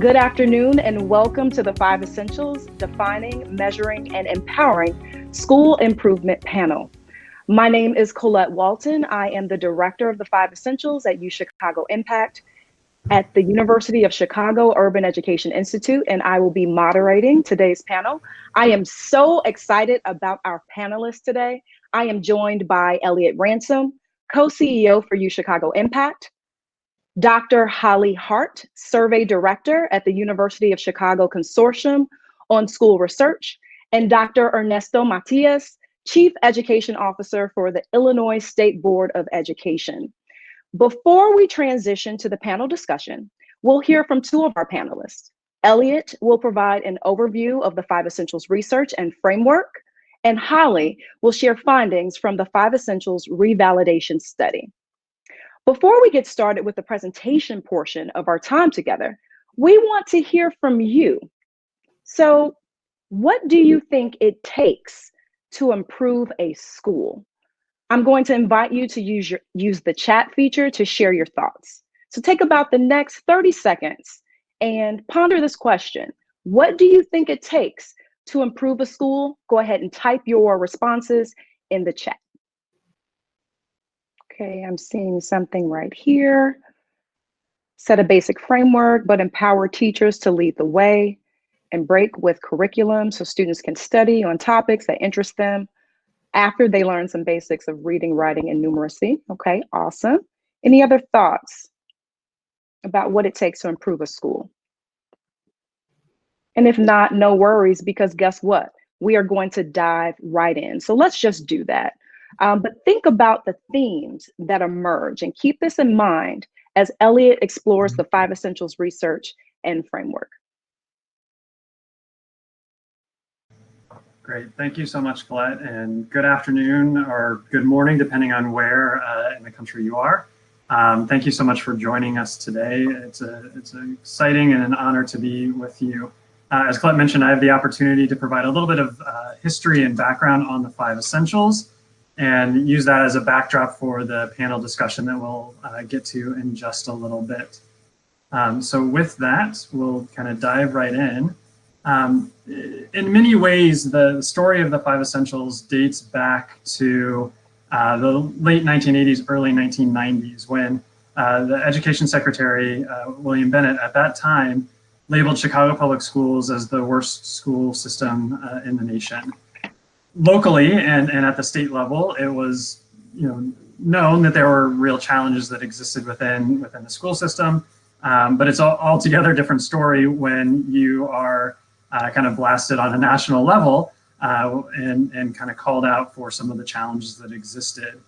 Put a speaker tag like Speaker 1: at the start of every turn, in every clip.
Speaker 1: Good afternoon and welcome to the 5 Essentials, Defining, Measuring, and Empowering School Improvement Panel. My name is Colette Walton. I am the director of the 5 Essentials at UChicago Impact at the University of Chicago Urban Education Institute, and I will be moderating today's panel. I am so excited about our panelists today. I am joined by Elliot Ransom, co-CEO for UChicago Impact, Dr. Holly Hart, Survey Director at the University of Chicago Consortium on School Research, and Dr. Ernesto Matias, Chief Education Officer for the Illinois State Board of Education. Before we transition to the panel discussion, we'll hear from two of our panelists. Elliot will provide an overview of the 5 Essentials research and framework, and Holly will share findings from the 5 Essentials revalidation study. Before we get started with the presentation portion of our time together, we want to hear from you. So, what do you think it takes to improve a school? I'm going to invite you to use the chat feature to share your thoughts. So take about the next 30 seconds and ponder this question. What do you think it takes to improve a school? Go ahead and type your responses in the chat. Okay, I'm seeing something right here. Set a basic framework, but empower teachers to lead the way and break with curriculum so students can study on topics that interest them after they learn some basics of reading, writing, and numeracy. Okay, awesome. Any other thoughts about what it takes to improve a school? And if not, no worries, because guess what? We are going to dive right in. So let's just do that. But think about the themes that emerge and keep this in mind as Elliot explores the 5 Essentials research and framework.
Speaker 2: Great, thank you so much, Colette, and good afternoon or good morning, depending on where in the country you are. Thank you so much for joining us today. It's exciting and an honor to be with you. As Colette mentioned, I have the opportunity to provide a little bit of history and background on the 5 Essentials and use that as a backdrop for the panel discussion that we'll get to in just a little bit. So with that, we'll kind of dive right in. In many ways, the story of the 5 Essentials dates back to the late 1980s, early 1990s, when the Education Secretary, William Bennett, at that time, labeled Chicago Public Schools as the worst school system in the nation. Locally and at the state level, it was known that there were real challenges that existed within the school system, but it's altogether different story when you are kind of blasted on a national level and kind of called out for some of the challenges that existed.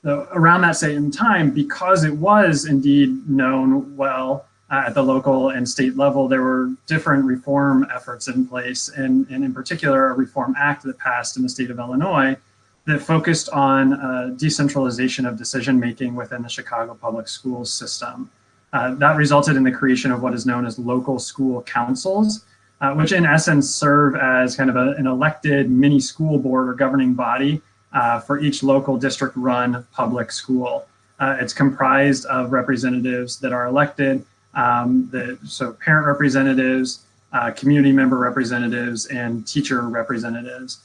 Speaker 2: So around that same time, because it was indeed known well at the local and state level, there were different reform efforts in place, and in particular, a Reform Act that passed in the state of Illinois that focused on decentralization of decision-making within the Chicago public schools system. That resulted in the creation of what is known as local school councils, which in essence serve as kind of an elected mini school board or governing body for each local district-run public school. It's comprised of representatives that are elected, so parent representatives, community member representatives, and teacher representatives,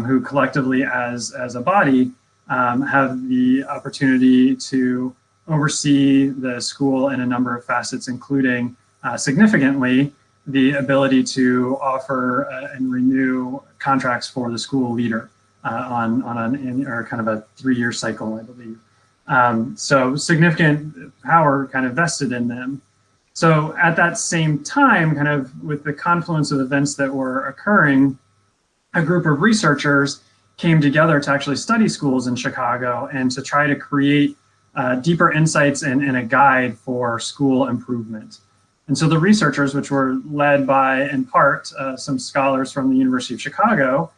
Speaker 2: who collectively as a body have the opportunity to oversee the school in a number of facets, including significantly the ability to offer and renew contracts for the school leader on kind of a 3-year cycle, I believe. So significant power kind of vested in them. So at that same time, kind of with the confluence of events that were occurring, a group of researchers came together to actually study schools in Chicago and to try to create deeper insights and a guide for school improvement. And so the researchers, which were led by, in part, some scholars from the University of Chicago,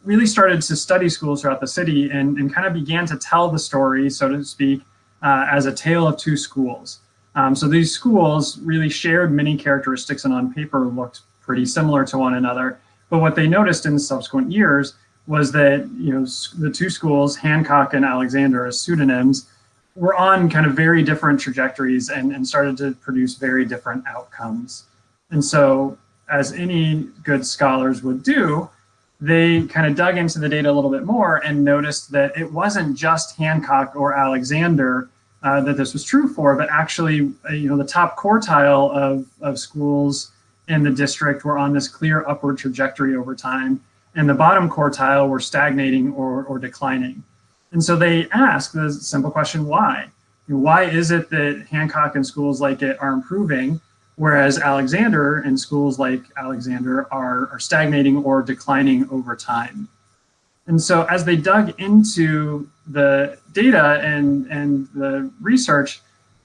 Speaker 2: really started to study schools throughout the city and kind of began to tell the story, so to speak, as a tale of two schools. So these schools really shared many characteristics and on paper looked pretty similar to one another. But what they noticed in subsequent years was that the two schools, Hancock and Alexander as pseudonyms, were on kind of very different trajectories and started to produce very different outcomes. And so, as any good scholars would do, they kind of dug into the data a little bit more and noticed that it wasn't just Hancock or Alexander that this was true for, but actually, the top quartile of schools in the district were on this clear upward trajectory over time, and the bottom quartile were stagnating or declining. And so they asked the simple question, why? Why is it that Hancock and schools like it are improving, whereas Alexander and schools like Alexander are stagnating or declining over time? And so as they dug into the data and the research,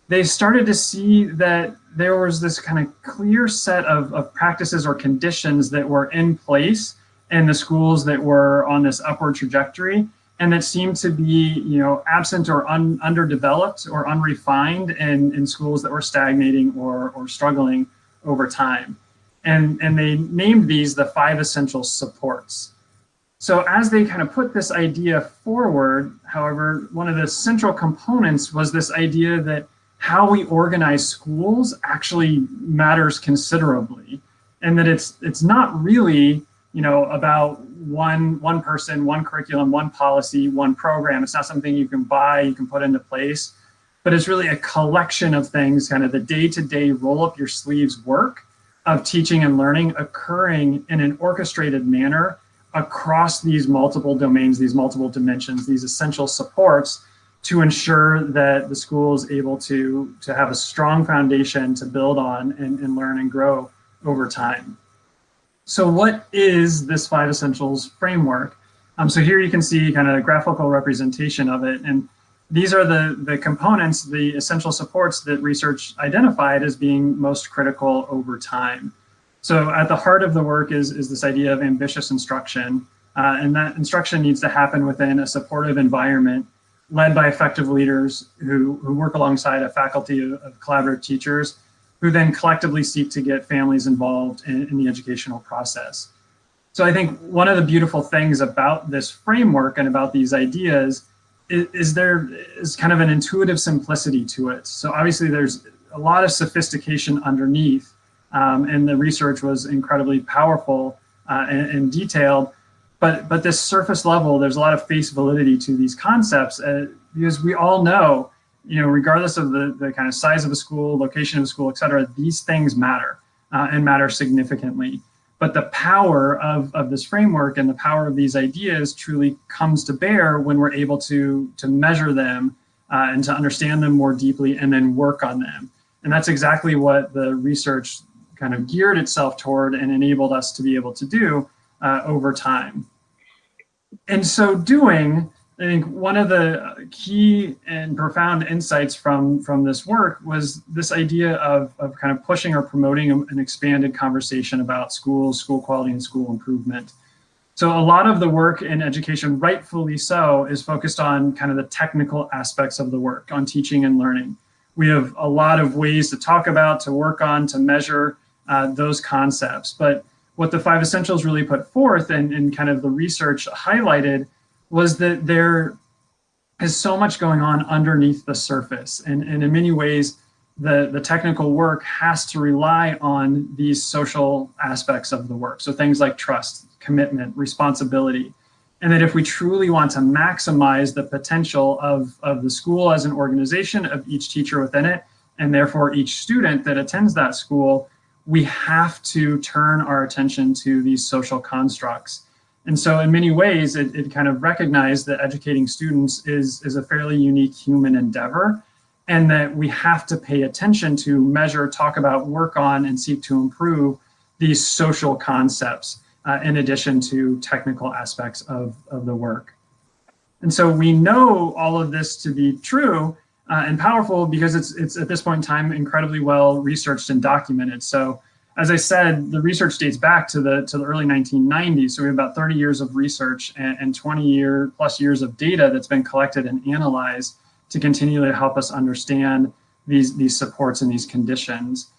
Speaker 2: they started to see that there was this kind of clear set of practices or conditions that were in place in the schools that were on this upward trajectory, and that seemed to be, absent or underdeveloped or unrefined in schools that were stagnating or struggling over time. And they named these the 5 essential supports. So as they kind of put this idea forward, however, one of the central components was this idea that how we organize schools actually matters considerably, and that it's not really, about one person, one curriculum, one policy, one program. It's not something you can buy, you can put into place, but it's really a collection of things, kind of the day-to-day roll up your sleeves work of teaching and learning occurring in an orchestrated manner across these multiple domains, these multiple dimensions, these essential supports to ensure that the school is able to have a strong foundation to build on and learn and grow over time. So what is this 5 essentials framework? So here you can see kind of a graphical representation of it. And these are the components, the essential supports that research identified as being most critical over time. So at the heart of the work is this idea of ambitious instruction. And that instruction needs to happen within a supportive environment led by effective leaders who work alongside a faculty of collaborative teachers who then collectively seek to get families involved in the educational process. So I think one of the beautiful things about this framework and about these ideas is there is kind of an intuitive simplicity to it. So obviously there's a lot of sophistication underneath, and the research was incredibly powerful and detailed, but this surface level, there's a lot of face validity to these concepts because we all know, regardless of the kind of size of a school, location of a school, et cetera, these things matter and matter significantly. But the power of this framework and the power of these ideas truly comes to bear when we're able to measure them and to understand them more deeply and then work on them. And that's exactly what the research kind of geared itself toward and enabled us to be able to do over time. And so doing, I think one of the key and profound insights from this work was this idea of kind of pushing or promoting an expanded conversation about schools, school quality, and school improvement. So a lot of the work in education, rightfully so, is focused on kind of the technical aspects of the work, on teaching and learning. We have a lot of ways to talk about, to work on, to measure those concepts. But what the 5 essentials really put forth and kind of the research highlighted was that there is so much going on underneath the surface. And in many ways, the technical work has to rely on these social aspects of the work. So things like trust, commitment, responsibility. And that if we truly want to maximize the potential of the school as an organization, of each teacher within it, and therefore each student that attends that school, we have to turn our attention to these social constructs. And so in many ways, it kind of recognized that educating students is a fairly unique human endeavor, and that we have to pay attention to measure, talk about, work on, and seek to improve these social concepts in addition to technical aspects of the work. And so we know all of this to be true and powerful because it's at this point in time incredibly well researched and documented. So as I said, the research dates back to the early 1990s. So we have about 30 years of research and 20 plus years of data that's been collected and analyzed to continually help us understand these supports and these conditions.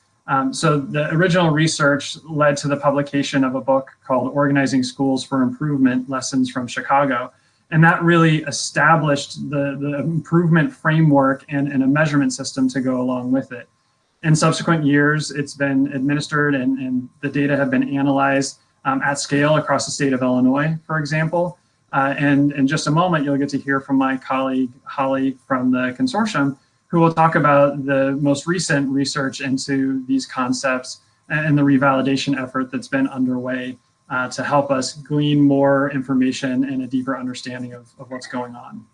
Speaker 2: So the original research led to the publication of a book called Organizing Schools for Improvement, Lessons from Chicago. And that really established the improvement framework and a measurement system to go along with it. In subsequent years, it's been administered and the data have been analyzed at scale across the state of Illinois, for example. And in just a moment, you'll get to hear from my colleague, Holly, from the consortium, who will talk about the most recent research into these concepts and the revalidation effort that's been underway to help us glean more information and a deeper understanding of what's going on.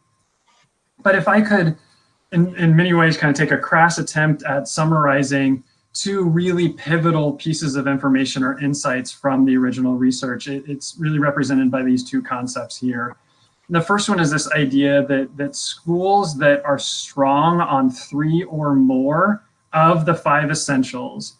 Speaker 2: But if I could, in many ways, kind of take a crass attempt at summarizing two really pivotal pieces of information or insights from the original research, it's really represented by these two concepts here. The first one is this idea that schools that are strong on 3 or more of the 5 essentials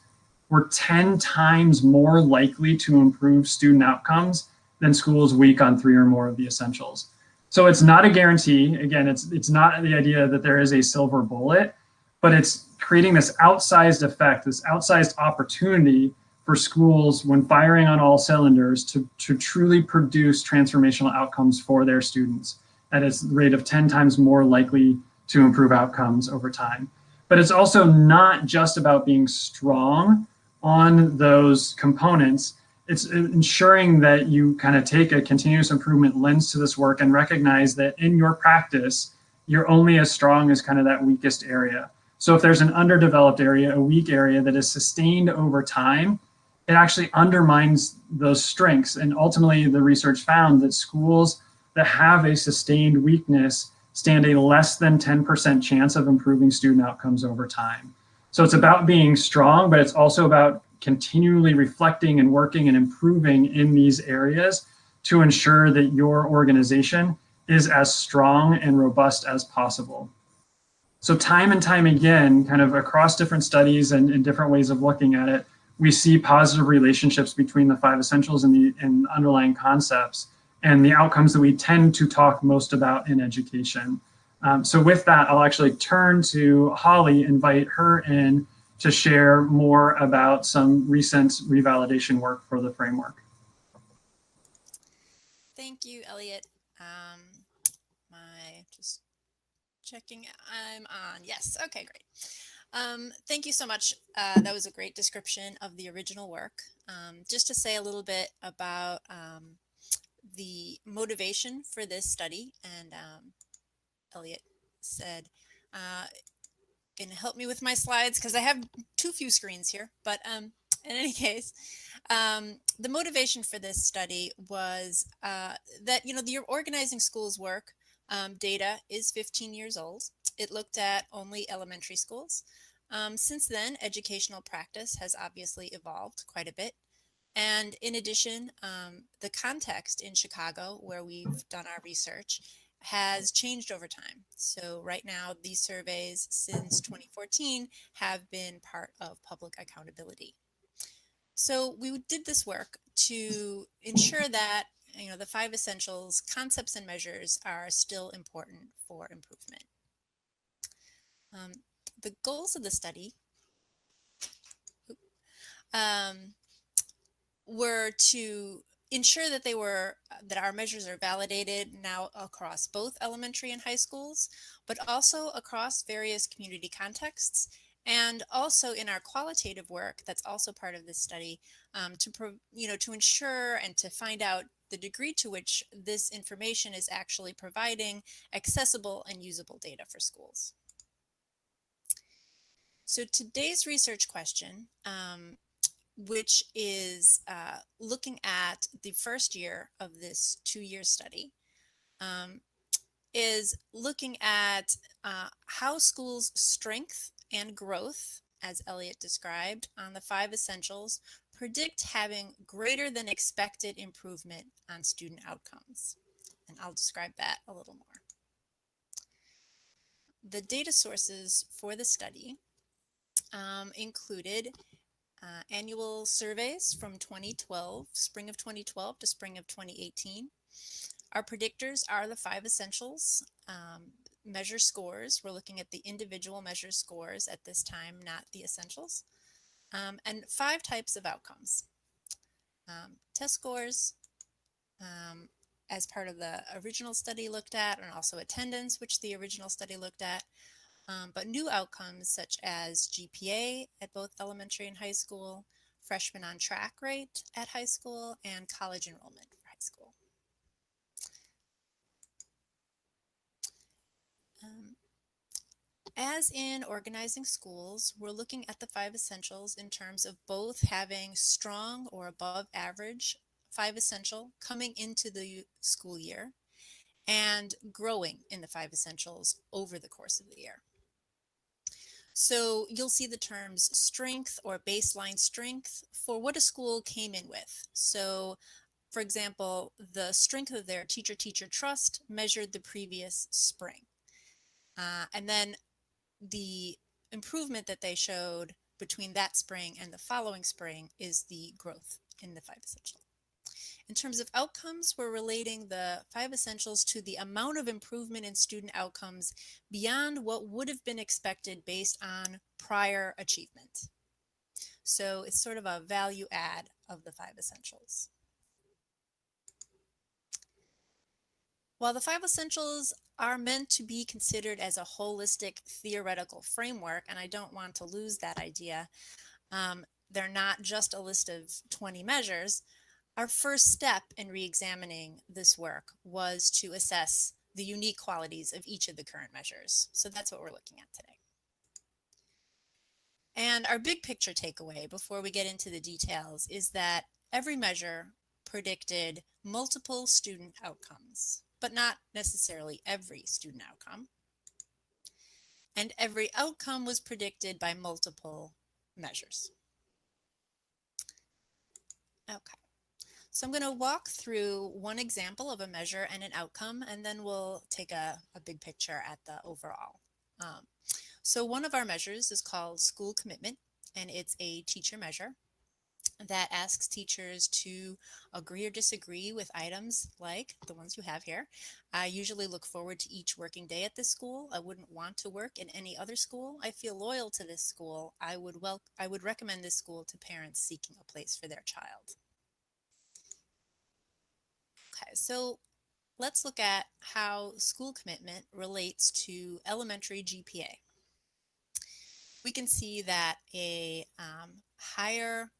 Speaker 2: were 10 times more likely to improve student outcomes than schools weak on 3 or more of the essentials. So it's not a guarantee. Again, it's not the idea that there is a silver bullet, but it's creating this outsized effect, this outsized opportunity for schools when firing on all cylinders to truly produce transformational outcomes for their students at a rate of 10 times more likely to improve outcomes over time. But it's also not just about being strong on those components. It's ensuring that you kind of take a continuous improvement lens to this work and recognize that in your practice, you're only as strong as kind of that weakest area. So if there's an underdeveloped area, a weak area that is sustained over time, it actually undermines those strengths. And ultimately, the research found that schools that have a sustained weakness stand a less than 10% chance of improving student outcomes over time. So it's about being strong, but it's also about continually reflecting and working and improving in these areas to ensure that your organization is as strong and robust as possible. So time and time again, kind of across different studies and different ways of looking at it, we see positive relationships between the 5 essentials and the underlying concepts and the outcomes that we tend to talk most about in education. So with that, I'll actually turn to Holly, invite her in to share more about some recent revalidation work for the framework.
Speaker 3: Thank you, Elliot. Just checking, I'm on. Yes, okay, great. Thank you so much. That was a great description of the original work. Just to say a little bit about the motivation for this study, and Elliot said, can help me with my slides because I have too few screens here, but in any case, the motivation for this study was that, the organizing schools work data is 15 years old. It looked at only elementary schools. Since then, educational practice has obviously evolved quite a bit. And in addition, the context in Chicago, where we've done our research, has changed over time. So right now, these surveys since 2014 have been part of public accountability. So we did this work to ensure that the 5 essentials concepts and measures are still important for improvement. The goals of the study were to ensure that that our measures are validated now across both elementary and high schools, but also across various community contexts, and also in our qualitative work that's also part of this study, to ensure and to find out the degree to which this information is actually providing accessible and usable data for schools. So today's research question, which is looking at the first year of this 2-year study, is looking at how schools' strength and growth, as Elliot described, on the 5 essentials predict having greater than expected improvement on student outcomes. And I'll describe that a little more. The data sources for the study included annual surveys from 2012, spring of 2012 to spring of 2018. Our predictors are the 5 essentials. Measure scores, we're looking at the individual measure scores at this time, not the essentials. And 5 types of outcomes. Test scores, as part of the original study looked at, and also attendance, which the original study looked at. but new outcomes such as GPA at both elementary and high school, freshman on track rate at high school, and college enrollment for high school. As in organizing schools, we're looking at the 5 essentials in terms of both having strong or above average 5 essential coming into the school year and growing in the 5 essentials over the course of the year. So you'll see the terms strength or baseline strength for what a school came in with. So for example, the strength of their teacher-teacher trust measured the previous spring. And then the improvement that they showed between that spring and the following spring is the growth in the 5 essential. In terms of outcomes, we're relating the 5 essentials to the amount of improvement in student outcomes beyond what would have been expected based on prior achievement. So it's sort of a value add of the 5 essentials. While the 5 essentials are meant to be considered as a holistic theoretical framework, and I don't want to lose that idea, they're not just a list of 20 measures. Our first step in re-examining this work was to assess the unique qualities of each of the current measures. So that's what we're looking at today. And our big picture takeaway before we get into the details is that every measure predicted multiple student outcomes, but not necessarily every student outcome. And every outcome was predicted by multiple measures. Okay. So I'm going to walk through one example of a measure and an outcome, and then we'll take a big picture at the overall. So one of our measures is called school commitment, and it's a teacher measure that asks teachers to agree or disagree with items like the ones you have here. I usually look forward to each working day at this school. I wouldn't want to work in any other school. I feel loyal to this school. I would recommend this school to parents seeking a place for their child. Okay, so let's look at how school commitment relates to elementary GPA. We can see that a higher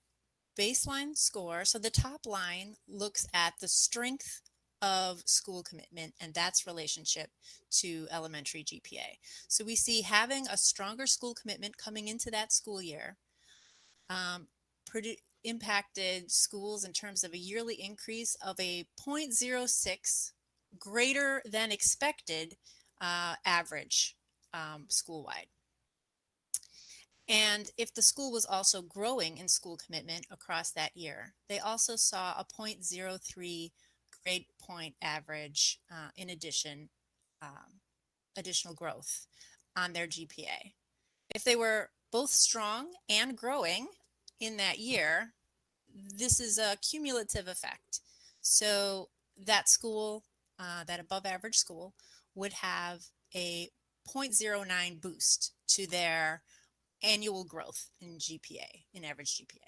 Speaker 3: baseline score, so the top line looks at the strength of school commitment and that's relationship to elementary GPA. So we see having a stronger school commitment coming into that school year impacted schools in terms of a yearly increase of a 0.06 greater than expected average school-wide. And if the school was also growing in school commitment across that year, they also saw a 0.03 grade point average in addition, additional growth on their GPA. If they were both strong and growing in that year, this is a cumulative effect. So that school, that above average school, would have a 0.09 boost to their annual growth in GPA, in average GPA.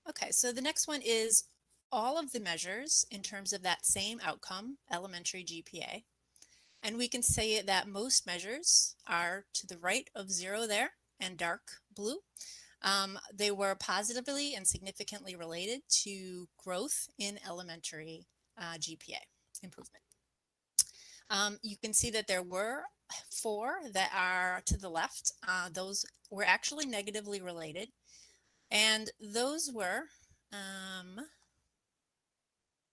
Speaker 3: Okay, so the next one is all of the measures in terms of that same outcome, elementary GPA. And we can say that most measures are to the right of 0 there and dark blue. They were positively and significantly related to growth in elementary GPA improvement. You can see that there were 4 that are to the left. Those were actually negatively related. And those were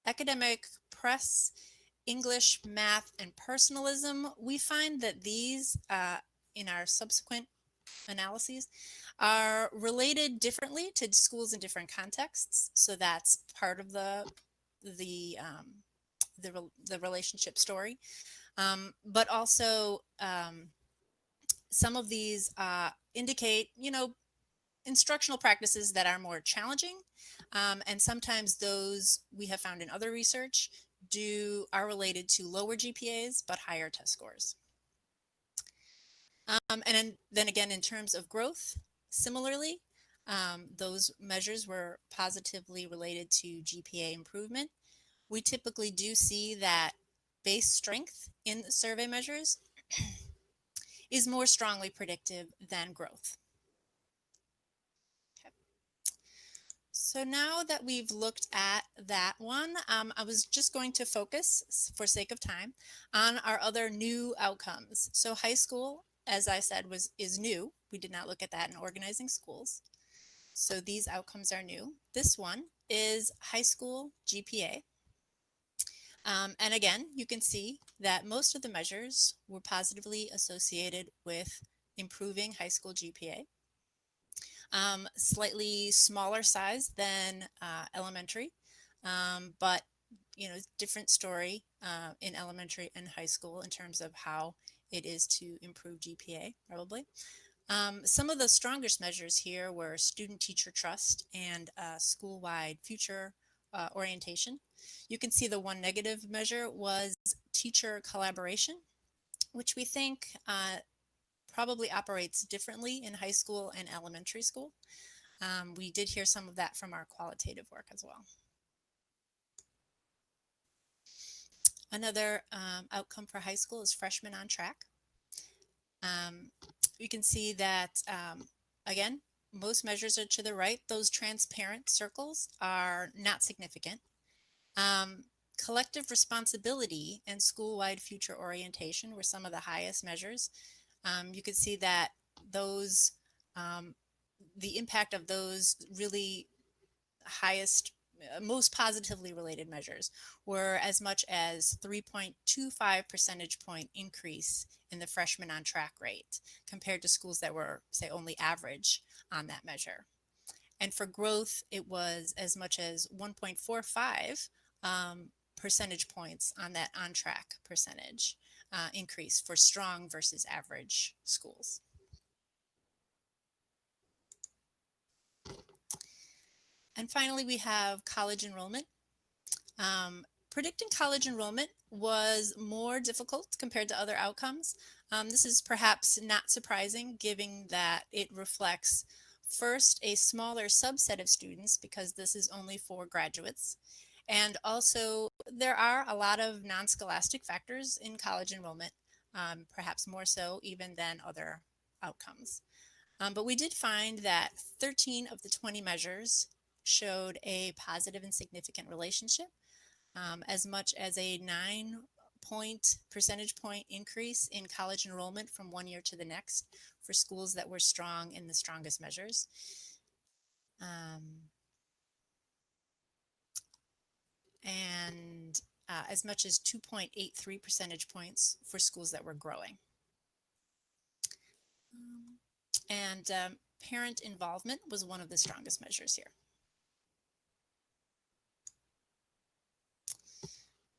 Speaker 3: academic, press, English, math, and personalism. We find that these, in our subsequent analyses, are related differently to schools in different contexts. So that's part of the relationship story. But also some of these indicate, instructional practices that are more challenging. And sometimes those we have found in other research are related to lower GPAs, but higher test scores. And then again, in terms of growth, similarly, those measures were positively related to GPA improvement. We typically do see that base strength in the survey measures is more strongly predictive than growth. Okay. So now that we've looked at that one, I was just going to focus, for sake of time, on our other new outcomes. So high school, as I said, is new. We did not look at that in organizing schools. So these outcomes are new. This one is high school GPA. And again, you can see that most of the measures were positively associated with improving high school GPA. Slightly smaller size than elementary, but different story in elementary and high school in terms of how it is to improve GPA, probably. Some of the strongest measures here were student-teacher trust and school-wide future orientation. You can see the one negative measure was teacher collaboration, which we think probably operates differently in high school and elementary school. We did hear some of that from our qualitative work as well. Another outcome for high school is freshmen on track. You can see that, again, most measures are to the right. Those transparent circles are not significant. Collective responsibility and school-wide future orientation were some of the highest measures. You can see that those, the impact of those really highest, most positively related measures were as much as 3.25 percentage point increase in the freshman on track rate compared to schools that were, say, only average on that measure. And for growth, it was as much as 1.45 percentage points on that on track percentage increase for strong versus average schools. And finally, we have college enrollment. Predicting college enrollment was more difficult compared to other outcomes. This is perhaps not surprising, given that it reflects first a smaller subset of students, because this is only for graduates. And also, there are a lot of non-scholastic factors in college enrollment, perhaps more so even than other outcomes. But we did find that 13 of the 20 measures showed a positive and significant relationship, as much as a 9 percentage point increase in college enrollment from one year to the next for schools that were strong in the strongest measures. And as much as 2.83 percentage points for schools that were growing. And parent involvement was one of the strongest measures here.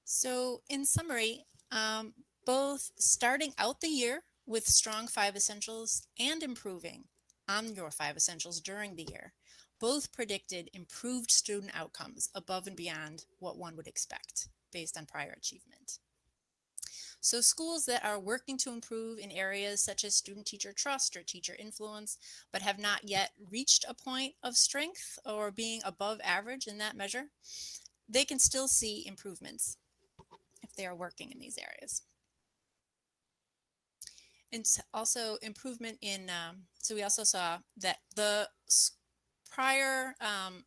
Speaker 3: So in summary, both starting out the year with strong 5 essentials and improving on your 5 essentials during the year, both predicted improved student outcomes above and beyond what one would expect based on prior achievement. So schools that are working to improve in areas such as student-teacher trust or teacher influence, but have not yet reached a point of strength or being above average in that measure, they can still see improvements if they are working in these areas. And also improvement in, so we also saw that the prior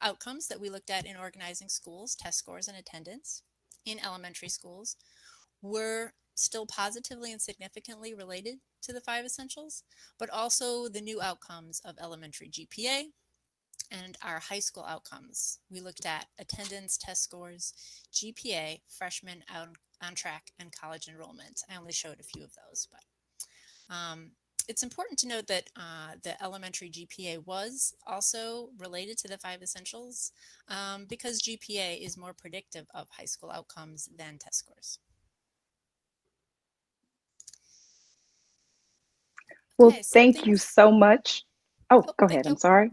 Speaker 3: outcomes that we looked at in organizing schools, test scores and attendance in elementary schools, were still positively and significantly related to the 5 essentials, but also the new outcomes of elementary GPA and our high school outcomes. We looked at attendance, test scores, GPA, freshmen on track, and college enrollment. I only showed a few of those, but it's important to note that the elementary GPA was also related to the 5 essentials because GPA is more predictive of high school outcomes than test scores.
Speaker 1: Well,
Speaker 3: Okay, so
Speaker 1: thank you so much. Oh, go ahead. I'm sorry.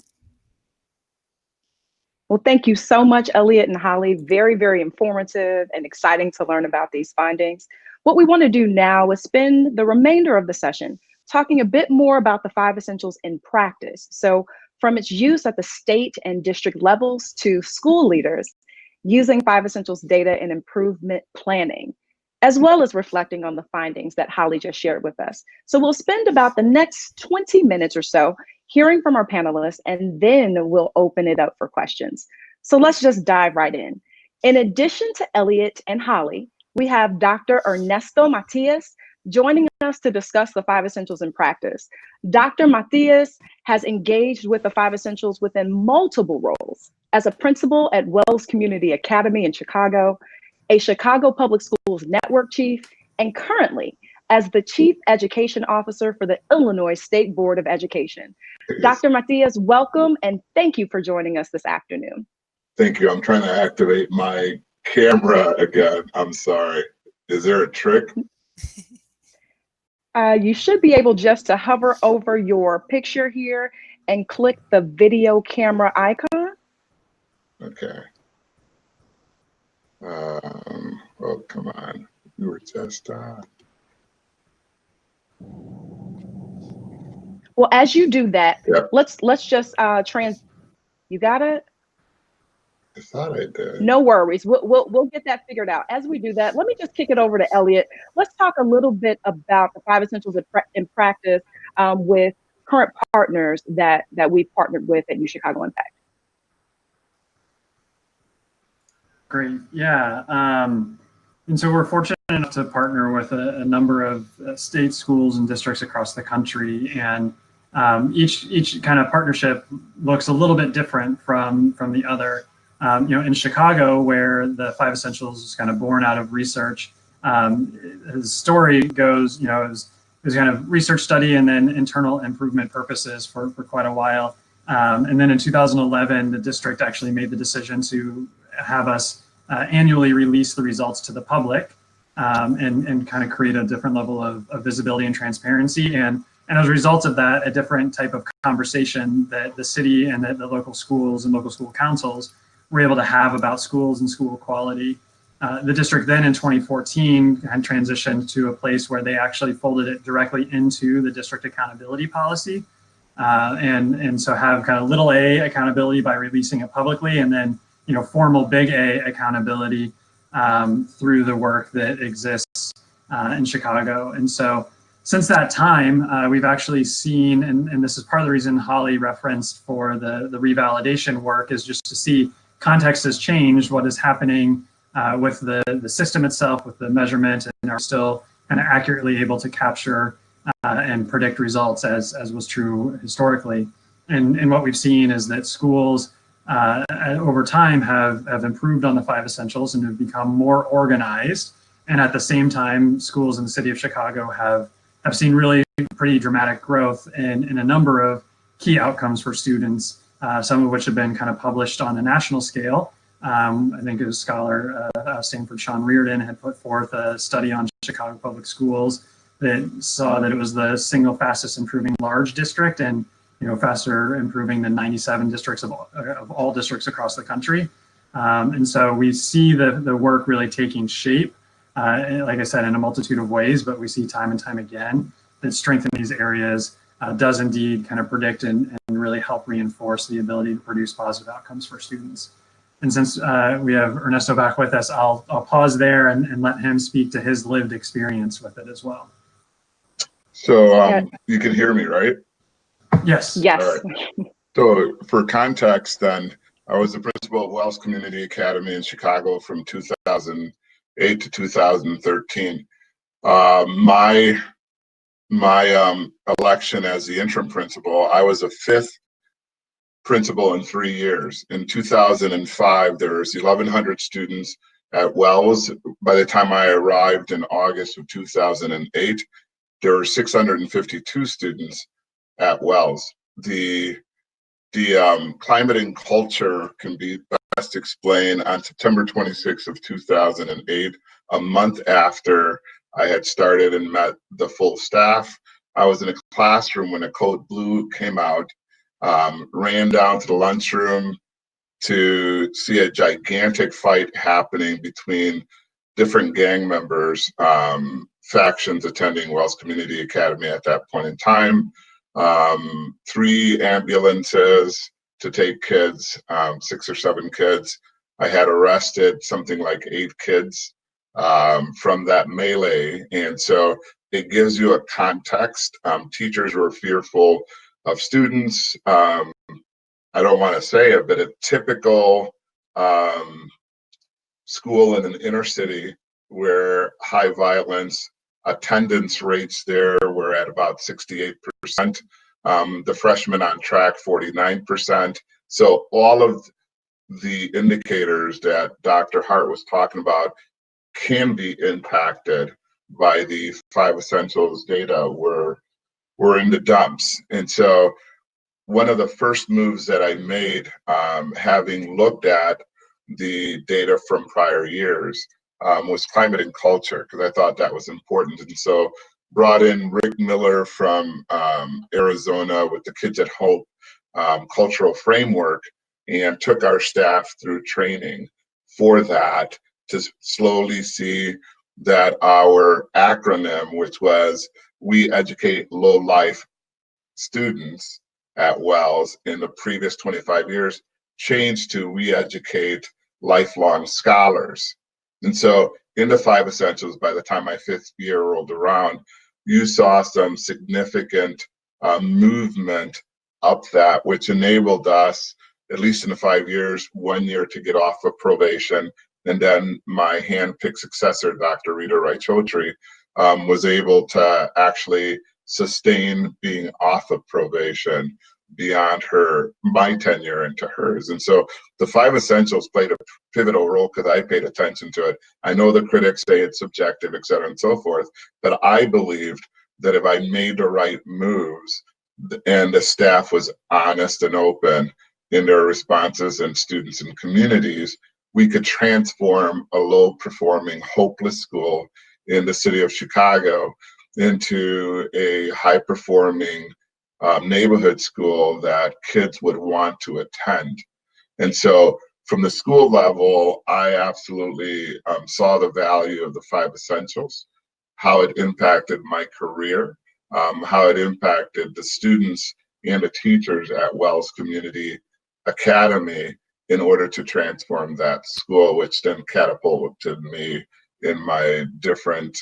Speaker 1: Well, thank you so much, Elliot and Holly. Very, very informative and exciting to learn about these findings. What we want to do now is spend the remainder of the session talking a bit more about the 5 essentials in practice. So from its use at the state and district levels to school leaders using 5 essentials data in improvement planning. as well as reflecting on the findings that Holly just shared with us. So we'll spend about the next 20 minutes or so hearing from our panelists, and then we'll open it up for questions. So let's just dive right in. In addition to Elliot and Holly, we have Dr. Ernesto Matias joining us to discuss the 5 Essentials in practice. Dr. Matias has engaged with the 5 Essentials within multiple roles as a principal at Wells Community Academy in Chicago, a Chicago Public Schools Network Chief, and currently as the Chief Education Officer for the Illinois State Board of Education. Dr. Matias, welcome, and thank you for joining us this afternoon.
Speaker 4: Thank you. I'm trying to activate my camera again. I'm sorry. Is there a trick?
Speaker 1: You should be able just to hover over your picture here and click the video camera icon.
Speaker 4: Okay. Oh, come on. You were just
Speaker 1: Well, as you do that,
Speaker 4: Yep.
Speaker 1: let's just you got it?
Speaker 4: I thought I did.
Speaker 1: No worries. We'll get that figured out. As we do that, let me just kick it over to Elliot. Let's talk a little bit about the 5 Essentials in practice with current partners that we've partnered with at UChicago Impact.
Speaker 2: Great, yeah. And so we're fortunate enough to partner with a number of state schools and districts across the country, and each kind of partnership looks a little bit different from the other. In Chicago, where the 5 Essentials is kind of born out of research, his story goes, it was kind of research study and then internal improvement purposes for quite a while. And then in 2011, the district actually made the decision to have us annually release the results to the public and kind of create a different level of visibility and transparency. And as a result of that, a different type of conversation that the city and the local schools and local school councils were able to have about schools and school quality. The district then in 2014 had transitioned to a place where they actually folded it directly into the district accountability policy. And so have kind of little a accountability by releasing it publicly, and then formal big A accountability through the work that exists in Chicago. And so since that time, we've actually seen, and this is part of the reason Holly referenced for the revalidation work, is just to see context has changed, what is happening with the system itself, with the measurement, and are still kind of accurately able to capture and predict results as was true historically. And what we've seen is that schools over time have improved on the 5 Essentials and have become more organized. And at the same time, schools in the city of Chicago have seen really pretty dramatic growth in a number of key outcomes for students, some of which have been kind of published on a national scale. I think it was scholar Stanford Sean Reardon had put forth a study on Chicago public schools that saw that it was the single fastest improving large district, and faster improving than 97 districts of all districts across the country. And so we see the work really taking shape, like I said, in a multitude of ways, but we see time and time again that strength in these areas does indeed kind of predict and really help reinforce the ability to produce positive outcomes for students. And since we have Ernesto back with us, I'll pause there and let him speak to his lived experience with it as well.
Speaker 4: So you can hear me, right?
Speaker 2: Yes.
Speaker 1: Yes.
Speaker 4: All right. So for context, then, I was the principal of Wells Community Academy in Chicago from 2008 to 2013. My election as the interim principal, I was a 5th principal in 3 years. In 2005, there was 1,100 students at Wells. By the time I arrived in August of 2008, there were 652 students at Wells. The climate and culture can be best explained on September 26th of 2008, a month after I had started and met the full staff. I was in a classroom when a code blue came out, ran down to the lunchroom to see a gigantic fight happening between different gang members, factions attending Wells Community Academy at that point in time. 3 ambulances to take kids, 6 or 7 kids. I had arrested something like 8 kids from that melee. And so it gives you a context. Teachers were fearful of students. I don't want to say it, but a typical school in an inner city where high violence attendance rates there were at about 68%. The freshmen on track, 49%. So all of the indicators that Dr. Hart was talking about can be impacted by the 5Essentials data were in the dumps. And so one of the first moves that I made, having looked at the data from prior years, was climate and culture, because I thought that was important. And so brought in Rick Miller from Arizona with the Kids at Hope cultural framework, and took our staff through training for that to slowly see that our acronym, which was We Educate Low Life Students at Wells in the previous 25 years, changed to We Educate Lifelong Scholars. And so in the 5Essentials, by the time my 5th year rolled around, you saw some significant movement up that, which enabled us, at least in the 5 years, 1 year to get off of probation. And then my hand-picked successor, Dr. Rita Wright-Chotri, was able to actually sustain being off of probation beyond my tenure into hers. And so the 5Essentials played a pivotal role because I paid attention to it. I know the critics say it's subjective, et cetera, and so forth, but I believed that if I made the right moves and the staff was honest and open in their responses, and students and communities, we could transform a low-performing, hopeless school in the city of Chicago into a high-performing neighborhood school that kids would want to attend. And so from the school level, I absolutely saw the value of the 5Essentials, how it impacted my career, how it impacted the students and the teachers at Wells Community Academy in order to transform that school, which then catapulted me in my different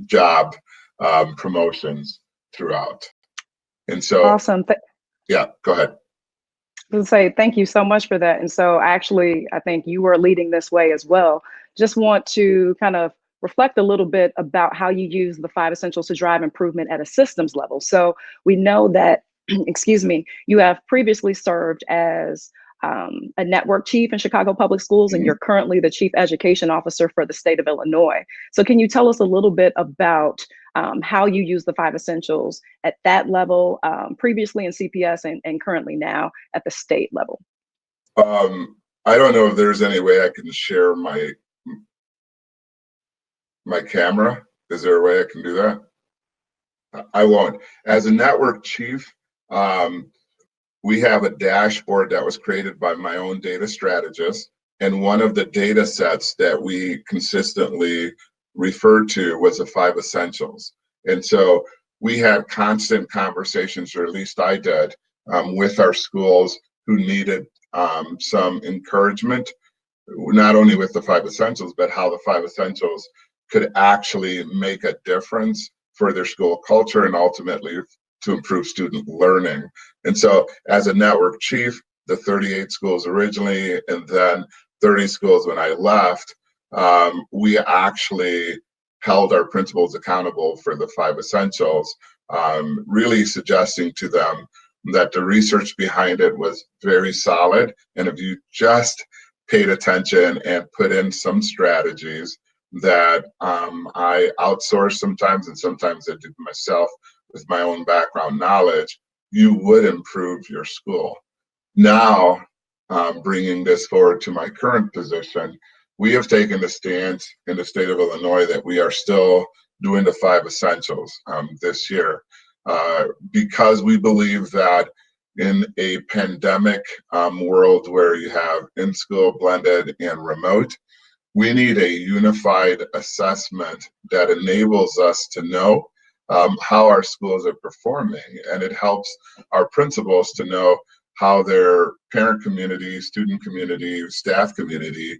Speaker 4: job promotions throughout. And so,
Speaker 1: awesome.
Speaker 4: Yeah, go ahead.
Speaker 1: I was gonna say thank you so much for that. And so actually, I think you were leading this way as well. Just want to kind of reflect a little bit about how you use the 5Essentials to drive improvement at a systems level. So we know that, excuse me, you have previously served as a network chief in Chicago Public Schools, and you're currently the chief education officer for the state of Illinois. So can you tell us a little bit about how you use the 5Essentials at that level, previously in CPS and currently now at the state level?
Speaker 4: I don't know if there's any way I can share my camera. Is there a way I can do that? I won't. As a network chief, we have a dashboard that was created by my own data strategist. And one of the data sets that we consistently referred to was the 5Essentials. And so we had constant conversations, or at least I did, with our schools who needed some encouragement, not only with the 5Essentials, but how the 5Essentials could actually make a difference for their school culture and ultimately to improve student learning. And so as a network chief, the 38 schools originally, and then 30 schools when I left, we actually held our principals accountable for the 5Essentials, really suggesting to them that the research behind it was very solid. And if you just paid attention and put in some strategies that I outsourced sometimes, and sometimes I did myself with my own background knowledge, you would improve your school. Now, bringing this forward to my current position, we have taken the stance in the state of Illinois that we are still doing the 5Essentials this year, because we believe that in a pandemic world where you have in-school, blended, and remote, we need a unified assessment that enables us to know how our schools are performing, and it helps our principals to know how their parent community, student community, staff community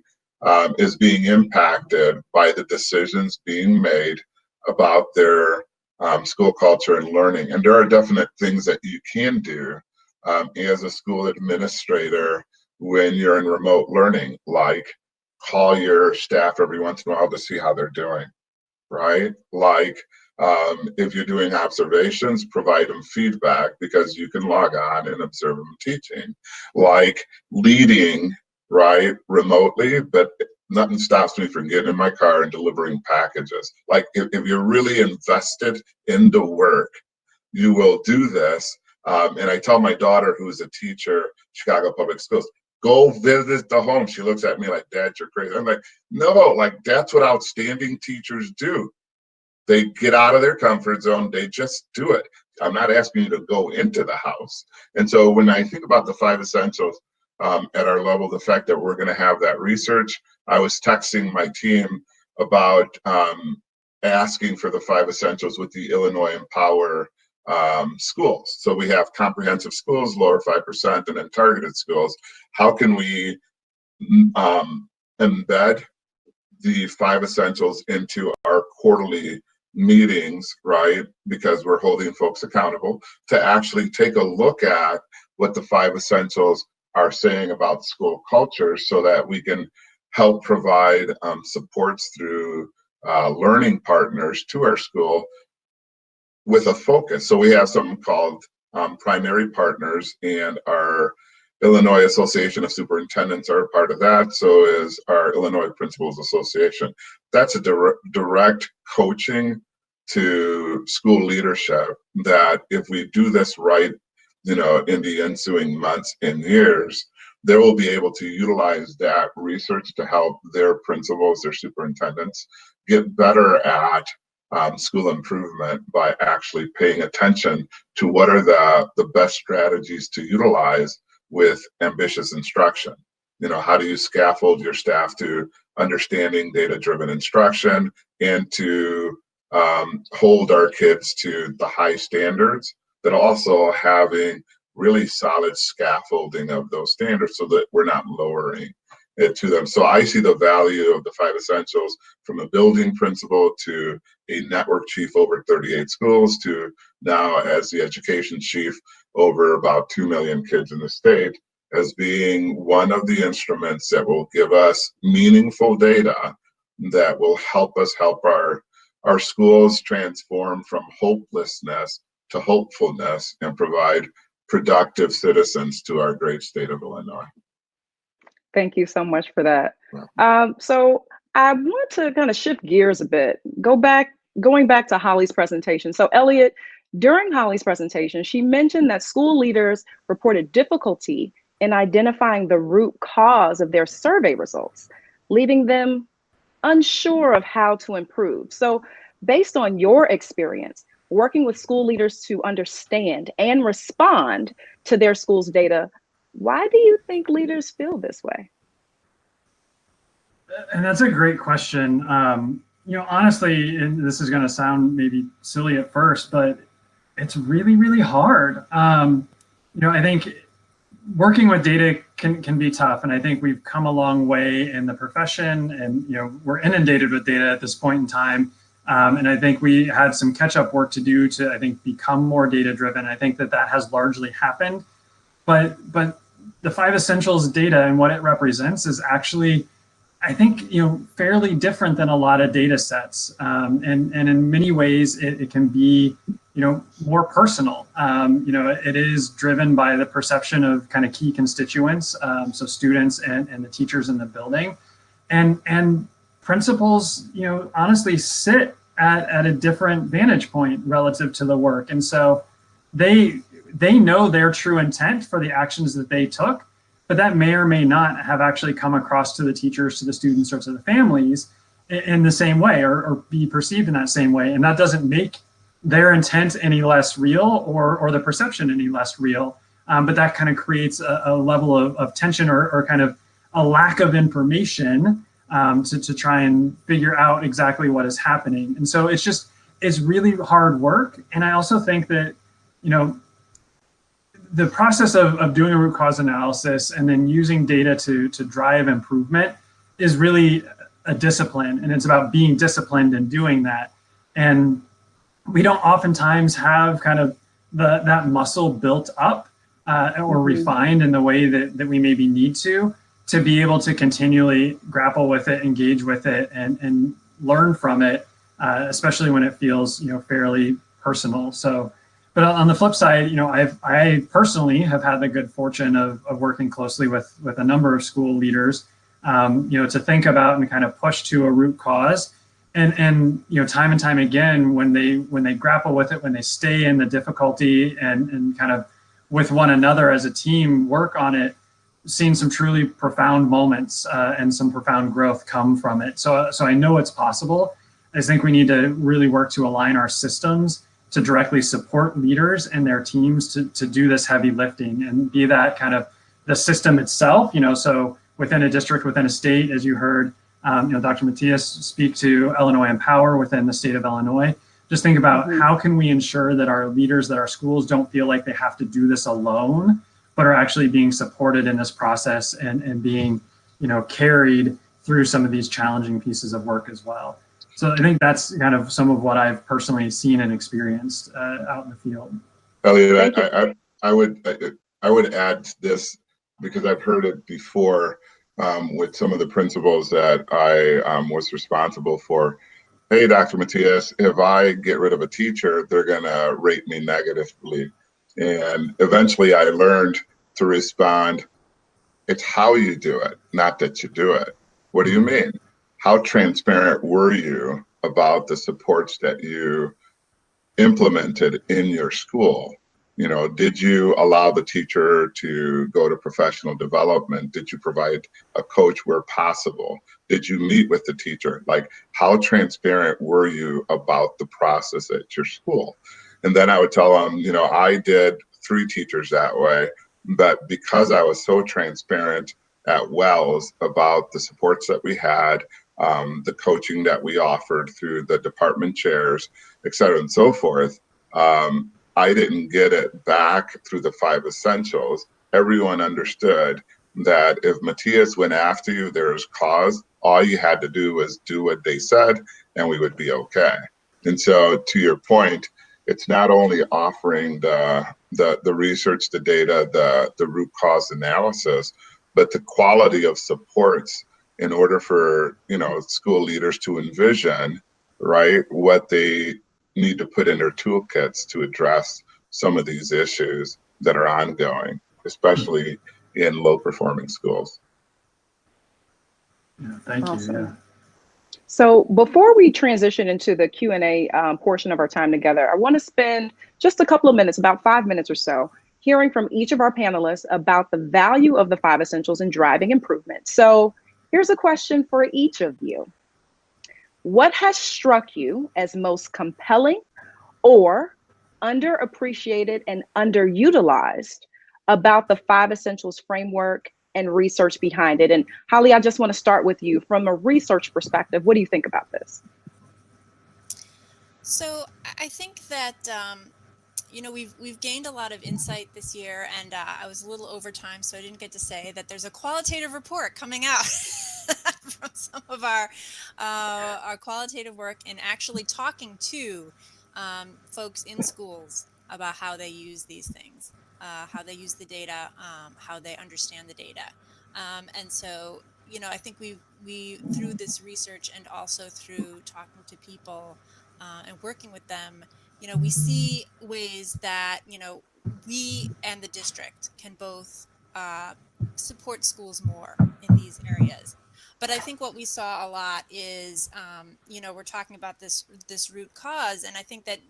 Speaker 4: is being impacted by the decisions being made about their school culture and learning. And there are definite things that you can do as a school administrator when you're in remote learning, like call your staff every once in a while to see how they're doing, right? Like if you're doing observations, provide them feedback because you can log on and observe them teaching. Like leading, right, remotely, but nothing stops me from getting in my car and delivering packages. Like if you're really invested in the work, you will do this. And I tell my daughter, who's a teacher, Chicago Public Schools, go visit the home. She looks at me like, Dad, you're crazy. I'm like, no, like that's what outstanding teachers do. They get out of their comfort zone. They just do it. I'm not asking you to go into the house. And so when I think about the 5 essentials at our level, the fact that we're going to have that research, I was texting my team about asking for the 5 essentials with the Illinois Empower schools. So we have comprehensive schools, lower 5%, and then targeted schools. How can we embed the 5 essentials into our quarterly meetings, right? Because we're holding folks accountable to actually take a look at what the 5 essentials are saying about school culture so that we can help provide supports through learning partners to our school with a focus. So we have something called primary partners, and our Illinois Association of Superintendents are a part of that. So is our Illinois Principals Association. That's a direct coaching to school leadership that if we do this right, you know, in the ensuing months and years, they will be able to utilize that research to help their principals, their superintendents, get better at school improvement by actually paying attention to what are the best strategies to utilize with ambitious instruction. You know, how do you scaffold your staff to understanding data-driven instruction and to hold our kids to the high standards, but also having really solid scaffolding of those standards so that we're not lowering it to them. So I see the value of the 5 essentials from a building principal to a network chief over 38 schools to now as the education chief over about 2 million kids in the state as being one of the instruments that will give us meaningful data that will help us help our schools transform from hopelessness to hopefulness and provide productive citizens to our great state of Illinois.
Speaker 1: Thank you so much for that. So I want to kind of shift gears a bit, going back to Holly's presentation. So Elliot, during Holly's presentation, she mentioned that school leaders reported difficulty in identifying the root cause of their survey results, leaving them unsure of how to improve. So based on your experience working with school leaders to understand and respond to their school's data, why do you think leaders feel this way?
Speaker 2: And that's a great question. You know, honestly, and this is going to sound maybe silly at first, but it's really, really hard. You know, I think working with data can be tough, and I think we've come a long way in the profession, and you know, we're inundated with data at this point in time. And I think we had some catch-up work to do to, I think, become more data-driven. I think that has largely happened, but the 5 essentials data and what it represents is actually, I think, you know, fairly different than a lot of data sets. And in many ways, it can be, you know, more personal. You know, it is driven by the perception of kind of key constituents, so students and the teachers in the building. And principals, you know, honestly sit at a different vantage point relative to the work. And so they know their true intent for the actions that they took, but that may or may not have actually come across to the teachers, to the students, or to the families in the same way, or be perceived in that same way. And that doesn't make their intent any less real or the perception any less real. But that kind of creates a level of tension or kind of a lack of information to try and figure out exactly what is happening. And so it's really hard work. And I also think that, you know, the process of doing a root cause analysis and then using data to drive improvement is really a discipline, and it's about being disciplined in doing that. And we don't oftentimes have kind of that muscle built up or refined in the way that we maybe need to be able to continually grapple with it, engage with it, and learn from it, especially when it feels, fairly personal. So, but on the flip side, I personally have had the good fortune of working closely with a number of school leaders, to think about and kind of push to a root cause. And time and time again, when they grapple with it, when they stay in the difficulty and kind of with one another as a team work on it, seen some truly profound moments and some profound growth come from it. So I know it's possible. I think we need to really work to align our systems to directly support leaders and their teams to do this heavy lifting, and be that kind of the system itself, so within a district, within a state, as you heard, Dr. Matias speak to Illinois Empower within the state of Illinois. Just think about how can we ensure that our leaders, that our schools don't feel like they have to do this alone, but are actually being supported in this process and being, carried through some of these challenging pieces of work as well. So I think that's kind of some of what I've personally seen and experienced out in the field.
Speaker 4: Elliot, I would add this, because I've heard it before with some of the principals that I was responsible for. Hey, Dr. Matias, if I get rid of a teacher, they're going to rate me negatively. And eventually I learned to respond, it's how you do it, not that you do it. What do you mean? How transparent were you about the supports that you implemented in your school? Did you allow the teacher to go to professional development? Did you provide a coach where possible? Did you meet with the teacher? Like, how transparent were you about the process at your school? And then I would tell them, I did 3 teachers that way, but because I was so transparent at Wells about the supports that we had, the coaching that we offered through the department chairs, et cetera, and so forth, I didn't get it back through the 5 Essentials. Everyone understood that if Matias went after you, there was cause. All you had to do was do what they said, and we would be okay. And so, to your point, it's not only offering the research, the data, the root cause analysis, but the quality of supports in order for school leaders to envision, right, what they need to put in their toolkits to address some of these issues that are ongoing, especially in low performing schools.
Speaker 2: Yeah, thank you. Yeah.
Speaker 1: So before we transition into the Q&A portion of our time together, I want to spend just a couple of minutes, about 5 minutes or so, hearing from each of our panelists about the value of the 5 Essentials in driving improvement. So here's a question for each of you. What has struck you as most compelling or underappreciated and underutilized about the 5 Essentials framework and research behind it? And Holly, I just want to start with you. From a research perspective, what do you think about this?
Speaker 3: So I think that we've gained a lot of insight this year, and I was a little over time, so I didn't get to say that there's a qualitative report coming out from some of our qualitative work and actually talking to folks in schools about how they use these things, how they use the data, how they understand the data. And so, I think we through this research and also through talking to people and working with them, we see ways that, we and the district can both support schools more in these areas. But I think what we saw a lot is, we're talking about this root cause, and I think that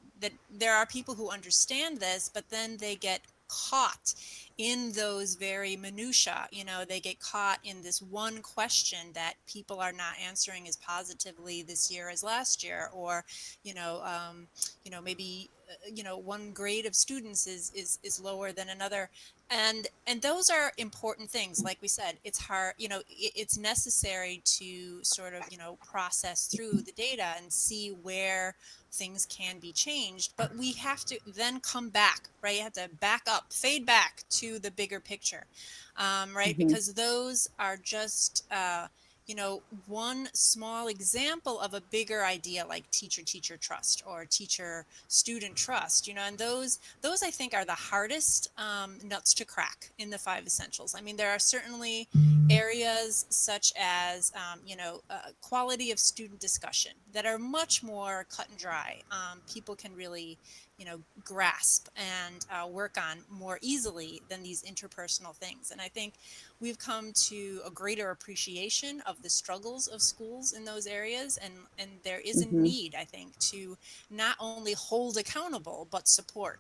Speaker 3: there are people who understand this, but then they get caught in those very minutia. They get caught in this one question that people are not answering as positively this year as last year, or maybe one grade of students is lower than another, and those are important things. Like we said, it's hard, it's necessary to sort of process through the data and see where things can be changed, but we have to then come back, right? You have to back up, fade back to the bigger picture, right? Because those are just one small example of a bigger idea like teacher-teacher trust or teacher-student trust, and those I think are the hardest nuts to crack in the 5 essentials. I mean, there are certainly areas such as, quality of student discussion that are much more cut and dry. People can really, grasp and work on more easily than these interpersonal things. And I think we've come to a greater appreciation of the struggles of schools in those areas. And there is a need, I think, to not only hold accountable, but support.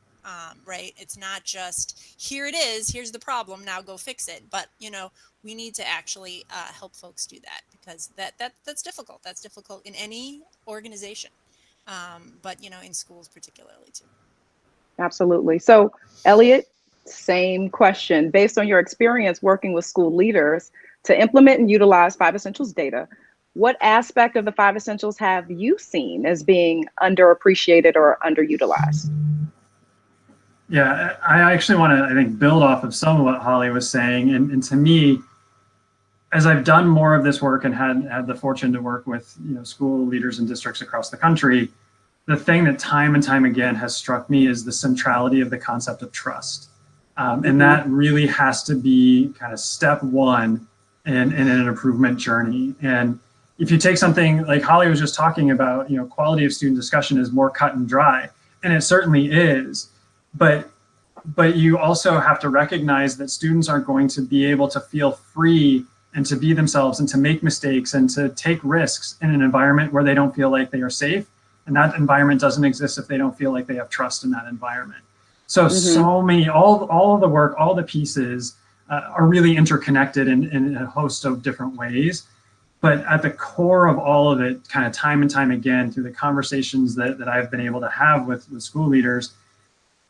Speaker 3: Right? It's not just, here it is, here's the problem, now go fix it. But, we need to actually help folks do that, because that's difficult. That's difficult in any organization, but, in schools particularly too.
Speaker 1: Absolutely. So, Elliot, same question. Based on your experience working with school leaders to implement and utilize 5 essentials data, what aspect of the 5 essentials have you seen as being underappreciated or underutilized?
Speaker 2: Yeah, I actually want to, I think, build off of some of what Holly was saying. And to me, as I've done more of this work and had the fortune to work with school leaders in districts across the country, the thing that time and time again has struck me is the centrality of the concept of trust. And that really has to be kind of step one in an improvement journey. And if you take something like Holly was just talking about, quality of student discussion is more cut and dry, and it certainly is. But you also have to recognize that students aren't going to be able to feel free and to be themselves and to make mistakes and to take risks in an environment where they don't feel like they are safe. And that environment doesn't exist if they don't feel like they have trust in that environment. So, so many, all of the work, all the pieces are really interconnected in a host of different ways. But at the core of all of it, kind of time and time again, through the conversations that I've been able to have with school leaders,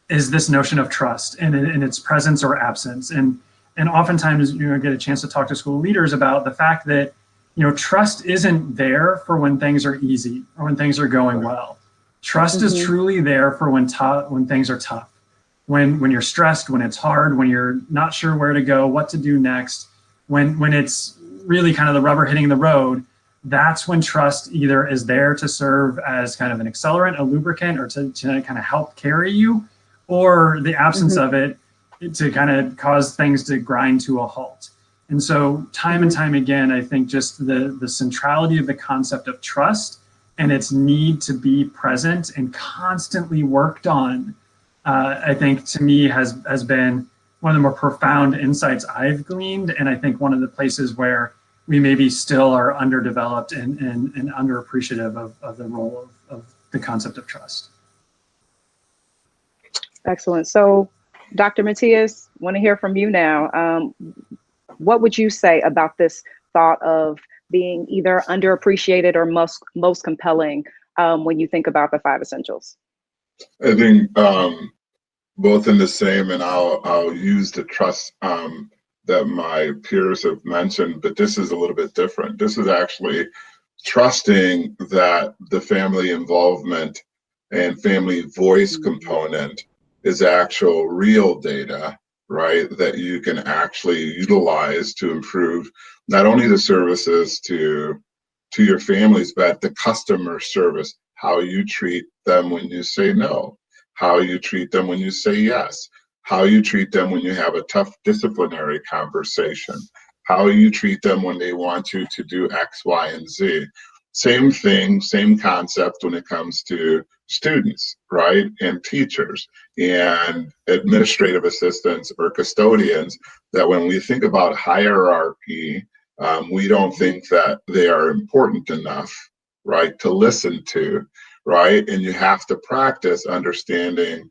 Speaker 2: is this notion of trust and its presence or absence. And oftentimes, get a chance to talk to school leaders about the fact that, trust isn't there for when things are easy or when things are going well. Trust is truly there for when things are tough, when you're stressed, when it's hard, when you're not sure where to go, what to do next, when it's really kind of the rubber hitting the road. That's when trust either is there to serve as kind of an accelerant, a lubricant, or to kind of help carry you, or the absence of it to kind of cause things to grind to a halt. And so time and time again, I think just the centrality of the concept of trust and its need to be present and constantly worked on, I think to me has been one of the more profound insights I've gleaned. And I think one of the places where we maybe still are underdeveloped and underappreciative of the role of the concept of trust.
Speaker 1: Excellent. So, Dr. Matias, want to hear from you now. What would you say about this thought of being either underappreciated or most compelling when you think about the 5 essentials?
Speaker 4: I think both in the same, and I'll use the trust that my peers have mentioned, but this is a little bit different. This is actually trusting that the family involvement and family voice component is actual real data, right, that you can actually utilize to improve not only the services to your families, but the customer service, how you treat them when you say no, how you treat them when you say yes, how you treat them when you have a tough disciplinary conversation, how you treat them when they want you to do X, Y, and Z. Same thing, same concept when it comes to students, right, and teachers and administrative assistants or custodians, that when we think about hierarchy, we don't think that they are important enough, right, to listen to, right? And you have to practice understanding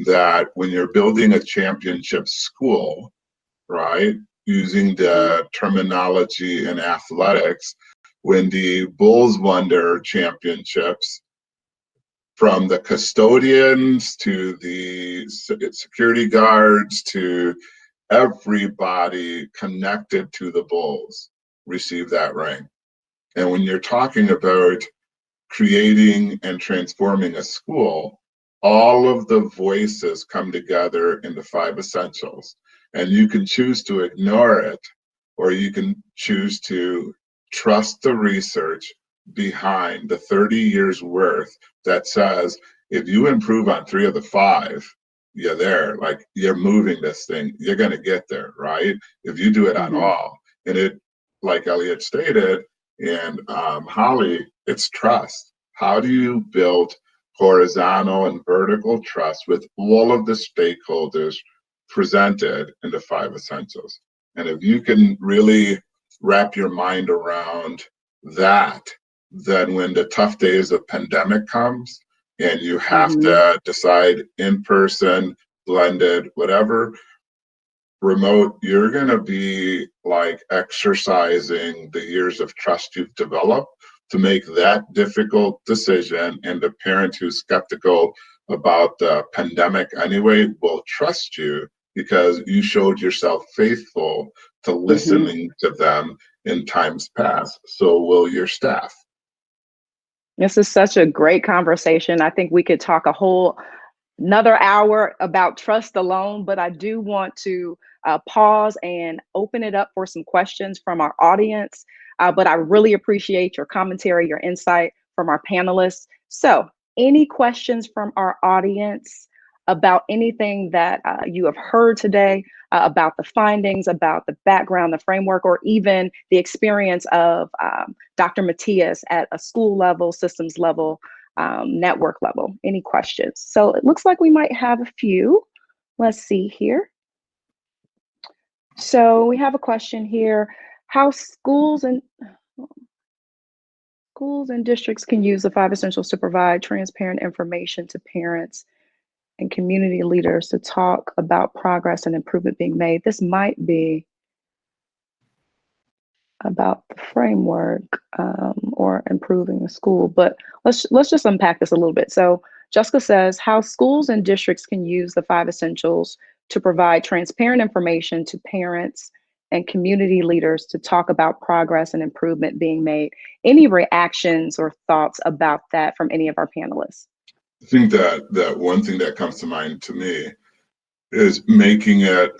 Speaker 4: that when you're building a championship school, right, using the terminology in athletics, when the Bulls won their championships, from the custodians to the security guards to everybody connected to the Bulls received that ring. And when you're talking about creating and transforming a school, all of the voices come together in the 5 essentials. And you can choose to ignore it, or you can choose to trust the research behind the 30 years worth that says if you improve on 3 of the 5, you're there. Like, you're moving this thing, you're going to get there, right? If you do it on all. And it, like Elliot stated, and Holly, it's trust. How do you build horizontal and vertical trust with all of the stakeholders presented in the 5 essentials? And if you can really wrap your mind around that, then when the tough days of pandemic comes and you have to decide in person, blended, whatever, remote, you're going to be like exercising the years of trust you've developed to make that difficult decision. And the parent who's skeptical about the pandemic anyway will trust you because you showed yourself faithful to listening to them in times past. So will your staff.
Speaker 1: This is such a great conversation. I think we could talk another hour about trust alone, but I do want to pause and open it up for some questions from our audience. But I really appreciate your commentary, your insight from our panelists. So any questions from our audience about anything that you have heard today, about the findings, about the background, the framework, or even the experience of Dr. Matias at a school level, systems level, network level? Any questions? So it looks like we might have a few. Let's see here. So we have a question here. How schools and districts can use the 5 essentials to provide transparent information to parents and community leaders to talk about progress and improvement being made. This might be about the framework or improving the school, but let's just unpack this a little bit. So Jessica says how schools and districts can use the 5 essentials to provide transparent information to parents and community leaders to talk about progress and improvement being made. Any reactions or thoughts about that from any of our panelists?
Speaker 4: I think that one thing that comes to mind to me is making it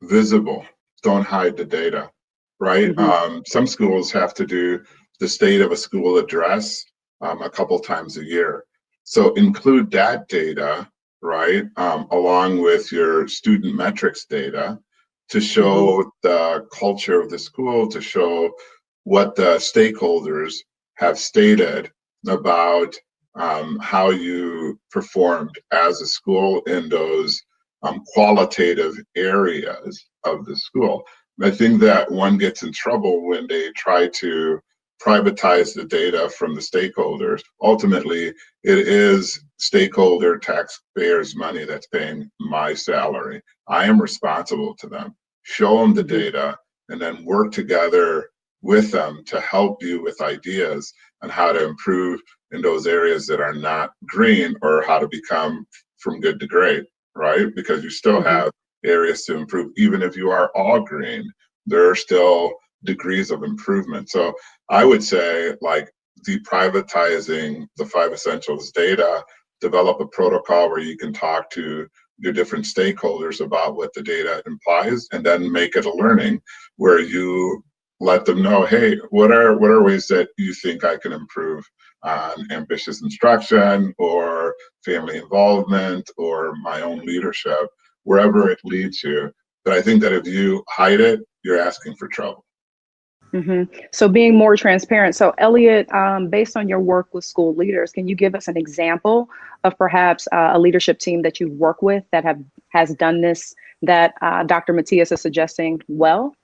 Speaker 4: visible. Don't hide the data, right? Some schools have to do the state of a school address a couple times a year. So include that data, right, along with your student metrics data to show the culture of the school, to show what the stakeholders have stated about how you performed as a school in those qualitative areas of the school. I think that one gets in trouble when they try to privatize the data from the stakeholders. Ultimately, it is stakeholder taxpayers' money that's paying my salary. I am responsible to them. Show them the data and then work together with them to help you with ideas on how to improve in those areas that are not green, or how to become from good to great, right? Because you still have areas to improve. Even if you are all green, there are still degrees of improvement. So I would say, like, deprivatizing the 5 essentials data, develop a protocol where you can talk to your different stakeholders about what the data implies, and then make it a learning where you let them know, hey, what are ways that you think I can improve on ambitious instruction or family involvement or my own leadership, wherever it leads you. But I think that if you hide it, you're asking for trouble.
Speaker 1: So being more transparent. So Elliot, based on your work with school leaders, can you give us an example of perhaps a leadership team that you work with that has done this, that Dr. Matias is suggesting well?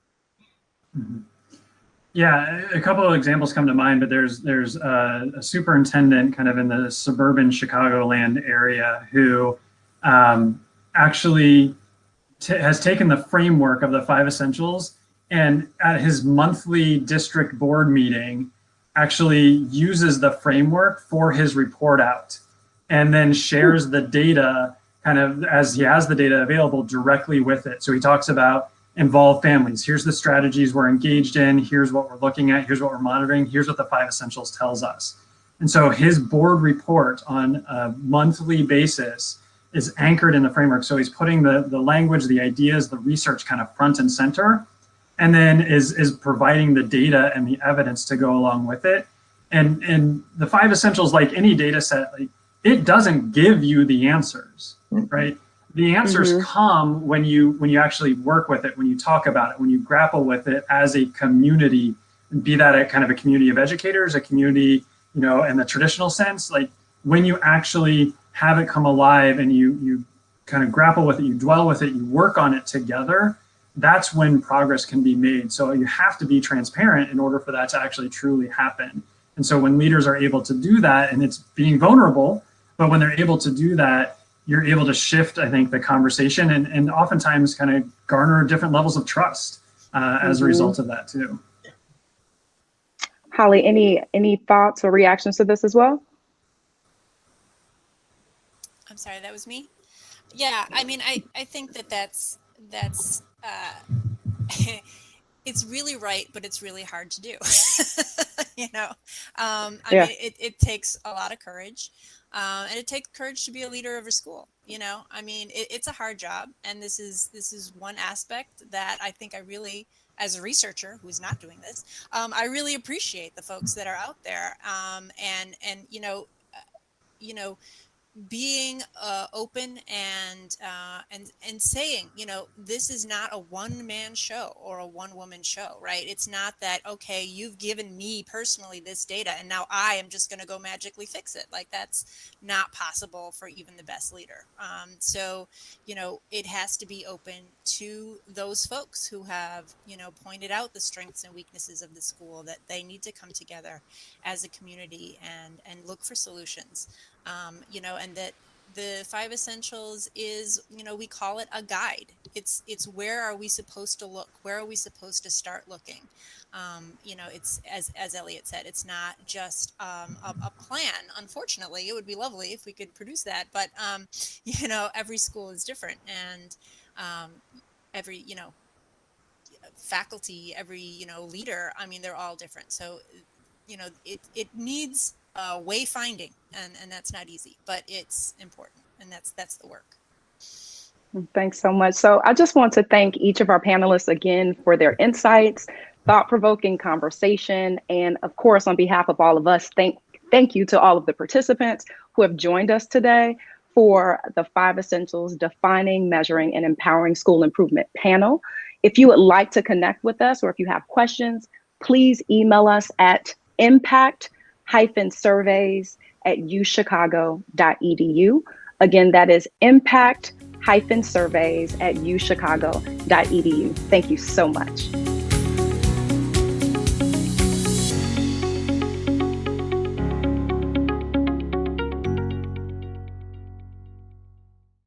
Speaker 2: Yeah, a couple of examples come to mind, but there's a superintendent kind of in the suburban Chicagoland area who actually has taken the framework of the 5 essentials, and at his monthly district board meeting actually uses the framework for his report out, and then shares the data kind of as he has the data available directly with it. So he talks about involved families. Here's the strategies we're engaged in. Here's what we're looking at. Here's what we're monitoring. Here's what the 5 essentials tells us. And so his board report on a monthly basis is anchored in the framework. So he's putting the language, the ideas, the research kind of front and center. and then is providing the data and the evidence to go along with it. And the 5 Essentials, like any data set, like it doesn't give you the answers, right? The answers come when you actually work with it, when you talk about it, when you grapple with it as a community, be that a kind of a community of educators, a community, you know, in the traditional sense, like when you actually have it come alive and you kind of grapple with it, you dwell with it, you work on it together, that's when progress can be made. So you have to be transparent in order for that to actually truly happen. And so when leaders are able to do that, and it's being vulnerable, but when they're able to do that, you're able to shift, I think, the conversation and oftentimes kind of garner different levels of trust as a result of that too.
Speaker 1: Holly, any thoughts or reactions to this as well?
Speaker 3: I'm sorry, that was me? Yeah, I mean, I think that's it's really right, but it's really hard to do. You know, I mean, it takes a lot of courage, and it takes courage to be a leader of a school. You know, I mean, it's a hard job, and this is one aspect that I think I really, as a researcher who's not doing this, I really appreciate the folks that are out there, and you know, being open and saying, you know, this is not a one-man show or a one-woman show, right? It's not that, okay, you've given me personally this data and now I am just going to go magically fix it. Like, that's not possible for even the best leader. So, you know, it has to be open to those folks who have, you know, pointed out the strengths and weaknesses of the school, that they need to come together as a community and look for solutions. You know, and that the 5 Essentials is, you know, we call it a guide. It's where are we supposed to look? Where are we supposed to start looking? You know, it's as Elliot said, it's not just a plan. Unfortunately, it would be lovely if we could produce that, but you know, every school is different, and every, you know, faculty, every, you know, leader, I mean, they're all different. So, you know, it needs wayfinding, and that's not easy, but it's important, and that's the work.
Speaker 1: Thanks so much. So I just want to thank each of our panelists again for their insights, thought-provoking conversation, and of course, on behalf of all of us, thank you to all of the participants who have joined us today for the 5 Essentials Defining, Measuring, and Empowering School Improvement panel. If you would like to connect with us, or if you have questions, please email us at impact-surveys@uchicago.edu. Again, that is impact-surveys@uchicago.edu. Thank you so much.